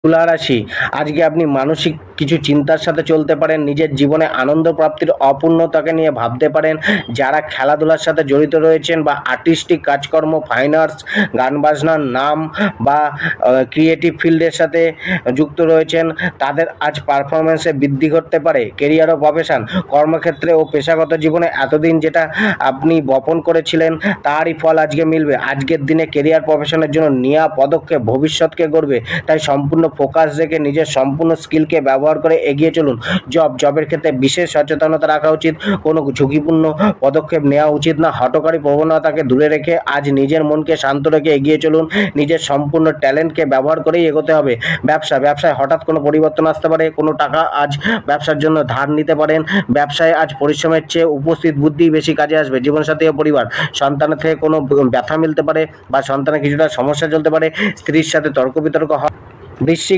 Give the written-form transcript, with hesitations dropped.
তুলা রাশি, আজকে আপনি মানসিক কিছু চিন্তার সাথে চলতে পারেন, নিজের জীবনে আনন্দ প্রাপ্তির অপূর্ণতাকে নিয়ে ভাবতে পারেন। যারা খেলাধুলার সাথে জড়িত রয়েছেন বা আর্টিস্টিক কাজকর্ম, ফাইন আর্টস, গান বাজনার নাম বা ক্রিয়েটিভ ফিল্ডের সাথে যুক্ত রয়েছেন, তাদের আজ পারফরমেন্সে বৃদ্ধি ঘটতে পারে। কেরিয়ার ও প্রফেশন, কর্মক্ষেত্রে ও পেশাগত জীবনে এতদিন যেটা আপনি বপন করেছিলেন তারই ফল আজকে মিলবে। আজকের দিনে কেরিয়ার প্রফেশনের জন্য নেওয়া পদক্ষেপ ভবিষ্যৎকে গড়বে, তাই সম্পূর্ণ ফোকাস রেখে নিজের সম্পূর্ণ স্কিলকে ব্যবহার করে এগিয়ে চলুন। জবের ক্ষেত্রে বিশেষ সচেতনতা রাখা উচিত, কোনো ঝুঁকিপূর্ণ পদক্ষেপ নেওয়া উচিত না। হঠকারী প্রবণতাকে দূরে রেখে আজ নিজের মনকে শান্ত রেখে এগিয়ে চলুন। নিজের সম্পূর্ণ ট্যালেন্টকে ব্যবহার করেই এগোতে হবে। ব্যবসায় হঠাৎ কোনো পরিবর্তন আসতে পারে, কোনো টাকা আজ ব্যবসার জন্য ধার নিতে পারেন। ব্যবসায় আজ পরিশ্রমের চেয়ে উপস্থিত বুদ্ধি বেশি কাজে আসবে। জীবনসাথী ও পরিবার, সন্তানের থেকে কোনো ব্যথা মিলতে পারে বা সন্তানের কিছুটা সমস্যা চলতে পারে। স্ত্রীর সাথে তর্ক বিতর্ক হয়। বৃশ্চিক